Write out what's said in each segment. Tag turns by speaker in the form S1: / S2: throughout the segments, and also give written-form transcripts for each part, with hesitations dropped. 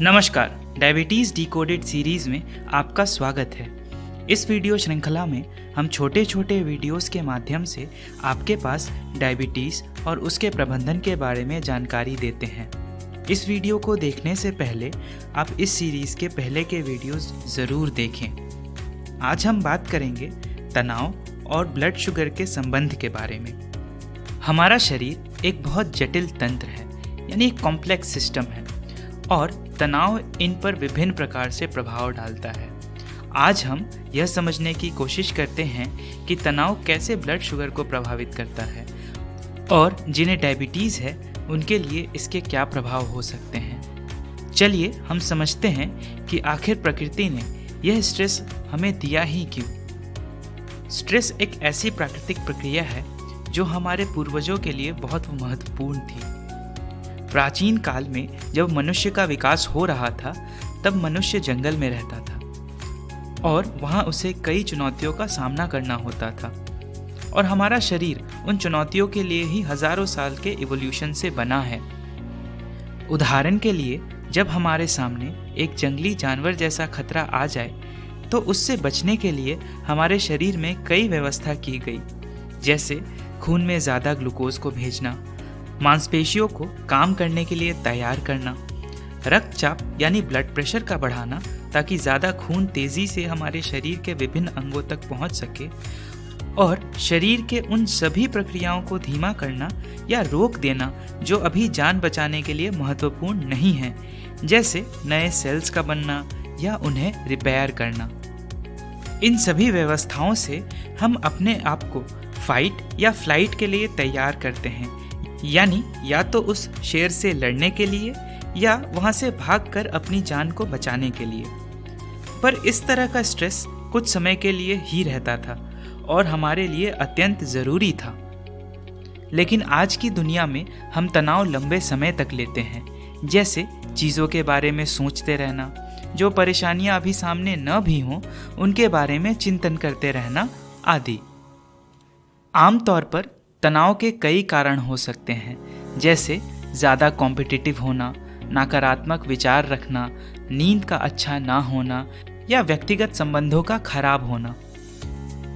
S1: नमस्कार, diabetes decoded series में आपका स्वागत है। इस वीडियो श्रृंखला में हम छोटे छोटे वीडियोस के माध्यम से आपके पास डायबिटीज़ और उसके प्रबंधन के बारे में जानकारी देते हैं। इस वीडियो को देखने से पहले आप इस सीरीज़ के पहले के वीडियोस ज़रूर देखें। आज हम बात करेंगे तनाव और ब्लड शुगर के संबंध के बारे में। हमारा शरीर एक बहुत जटिल तंत्र है, यानी एक कॉम्प्लेक्स सिस्टम है, और तनाव इन पर विभिन्न प्रकार से प्रभाव डालता है। आज हम यह समझने की कोशिश करते हैं कि तनाव कैसे ब्लड शुगर को प्रभावित करता है और जिन्हें डायबिटीज़ है उनके लिए इसके क्या प्रभाव हो सकते हैं। चलिए हम समझते हैं कि आखिर प्रकृति ने यह स्ट्रेस हमें दिया ही क्यों। स्ट्रेस एक ऐसी प्राकृतिक प्रक्रिया है जो हमारे पूर्वजों के लिए बहुत महत्वपूर्ण थी। प्राचीन काल में जब मनुष्य का विकास हो रहा था, तब मनुष्य जंगल में रहता था और वहाँ उसे कई चुनौतियों का सामना करना होता था, और हमारा शरीर उन चुनौतियों के लिए ही हजारों साल के इवोल्यूशन से बना है। उदाहरण के लिए, जब हमारे सामने एक जंगली जानवर जैसा खतरा आ जाए तो उससे बचने के लिए हमारे शरीर में कई व्यवस्था की गई, जैसे खून में ज़्यादा ग्लूकोज को भेजना, मांसपेशियों को काम करने के लिए तैयार करना, रक्तचाप यानी ब्लड प्रेशर का बढ़ाना ताकि ज़्यादा खून तेज़ी से हमारे शरीर के विभिन्न अंगों तक पहुंच सके, और शरीर के उन सभी प्रक्रियाओं को धीमा करना या रोक देना जो अभी जान बचाने के लिए महत्वपूर्ण नहीं है, जैसे नए सेल्स का बनना या उन्हें रिपेयर करना। इन सभी व्यवस्थाओं से हम अपने आप को फाइट या फ्लाइट के लिए तैयार करते हैं, यानी या तो उस शेर से लड़ने के लिए या वहां से भागकर अपनी जान को बचाने के लिए। पर इस तरह का स्ट्रेस कुछ समय के लिए ही रहता था और हमारे लिए अत्यंत ज़रूरी था। लेकिन आज की दुनिया में हम तनाव लंबे समय तक लेते हैं, जैसे चीज़ों के बारे में सोचते रहना, जो परेशानियां अभी सामने न भी हों उनके बारे में चिंतन करते रहना आदि। आमतौर पर तनाव के कई कारण हो सकते हैं, जैसे ज़्यादा कॉम्पिटिटिव होना, नकारात्मक विचार रखना, नींद का अच्छा ना होना या व्यक्तिगत संबंधों का खराब होना।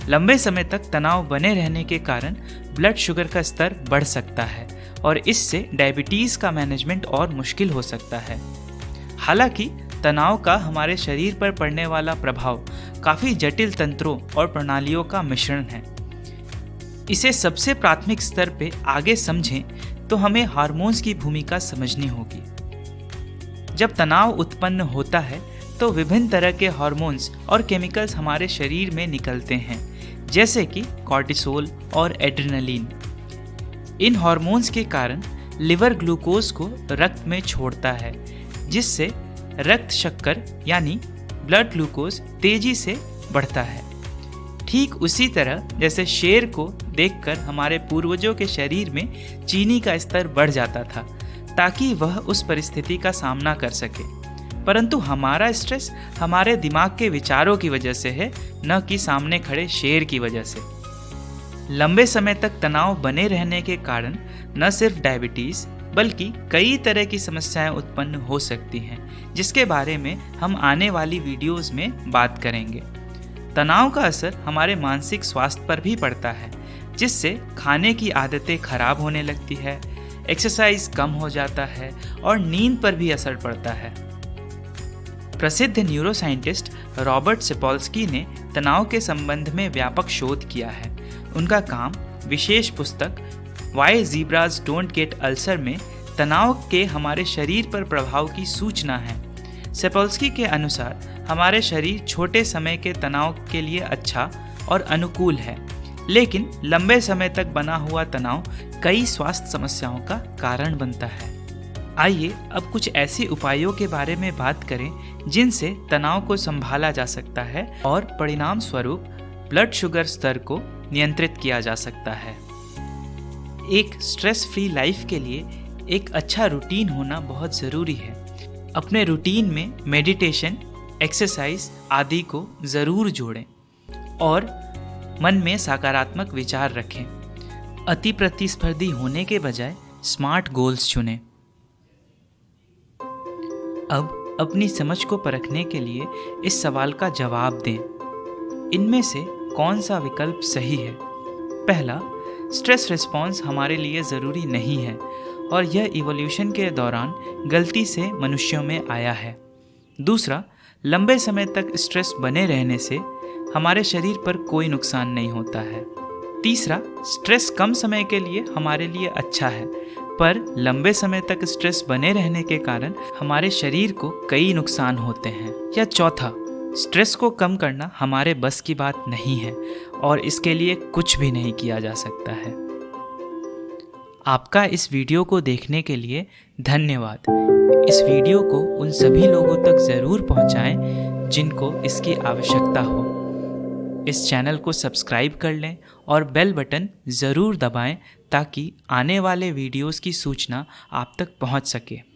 S1: लंबे समय तक तनाव बने रहने के कारण ब्लड शुगर का स्तर बढ़ सकता है और इससे डायबिटीज़ का मैनेजमेंट और मुश्किल हो सकता है। हालांकि तनाव का हमारे शरीर पर पड़ने वाला प्रभाव काफ़ी जटिल तंत्रों और प्रणालियों का मिश्रण है। इसे सबसे प्राथमिक स्तर पे आगे समझें तो हमें हार्मोन्स की भूमिका समझनी होगी। जब तनाव उत्पन्न होता है तो विभिन्न तरह के हार्मोन्स और केमिकल्स हमारे शरीर में निकलते हैं, जैसे कि कॉर्टिसोल और एड्रेनलिन। इन हार्मोन्स के कारण लिवर ग्लूकोज को रक्त में छोड़ता है, जिससे रक्त शक्कर यानी ब्लड ग्लूकोज तेजी से बढ़ता है। ठीक उसी तरह जैसे शेर को देखकर हमारे पूर्वजों के शरीर में चीनी का स्तर बढ़ जाता था ताकि वह उस परिस्थिति का सामना कर सके, परंतु हमारा स्ट्रेस हमारे दिमाग के विचारों की वजह से है, न कि सामने खड़े शेर की वजह से। लंबे समय तक तनाव बने रहने के कारण न सिर्फ डायबिटीज़ बल्कि कई तरह की समस्याएं उत्पन्न हो सकती हैं, जिसके बारे में हम आने वाली वीडियोस में बात करेंगे। तनाव का असर हमारे मानसिक स्वास्थ्य पर भी पड़ता है, जिससे खाने की आदतें खराब होने लगती है, एक्सरसाइज कम हो जाता है और नींद पर भी असर पड़ता है। प्रसिद्ध न्यूरोसाइंटिस्ट रॉबर्ट सेपोल्स्की ने तनाव के संबंध में व्यापक शोध किया है। उनका काम विशेष पुस्तक वाई ज़ीब्रास डोंट गेट अल्सर में तनाव के हमारे शरीर पर प्रभाव की सूचना है। सेपोल्स्की के अनुसार हमारे शरीर छोटे समय के तनाव के लिए अच्छा और अनुकूल है, लेकिन लंबे समय तक बना हुआ तनाव कई स्वास्थ्य समस्याओं का कारण बनता है। आइए अब कुछ ऐसे उपायों के बारे में बात करें जिनसे तनाव को संभाला जा सकता है और परिणाम स्वरूप ब्लड शुगर स्तर को नियंत्रित किया जा सकता है। एक स्ट्रेस फ्री लाइफ के लिए एक अच्छा रूटीन होना बहुत ज़रूरी है। अपने रूटीन में मेडिटेशन, एक्सरसाइज आदि को ज़रूर जोड़ें और मन में सकारात्मक विचार रखें। अति प्रतिस्पर्धी होने के बजाय स्मार्ट गोल्स चुनें। अब अपनी समझ को परखने के लिए इस सवाल का जवाब दें। इनमें से कौन सा विकल्प सही है? पहला, स्ट्रेस रिस्पॉन्स हमारे लिए ज़रूरी नहीं है और यह इवोल्यूशन के दौरान गलती से मनुष्यों में आया है। दूसरा, लंबे समय तक स्ट्रेस बने रहने से हमारे शरीर पर कोई नुकसान नहीं होता है। तीसरा, स्ट्रेस कम समय के लिए हमारे लिए अच्छा है, पर लंबे समय तक स्ट्रेस बने रहने के कारण हमारे शरीर को कई नुकसान होते हैं। या चौथा, स्ट्रेस को कम करना हमारे बस की बात नहीं है और इसके लिए कुछ भी नहीं किया जा सकता है। आपका इस वीडियो को देखने के लिए धन्यवाद। इस वीडियो को उन सभी लोगों तक ज़रूर पहुंचाएं जिनको इसकी आवश्यकता हो। इस चैनल को सब्सक्राइब कर लें और बेल बटन ज़रूर दबाएं ताकि आने वाले वीडियोस की सूचना आप तक पहुंच सके।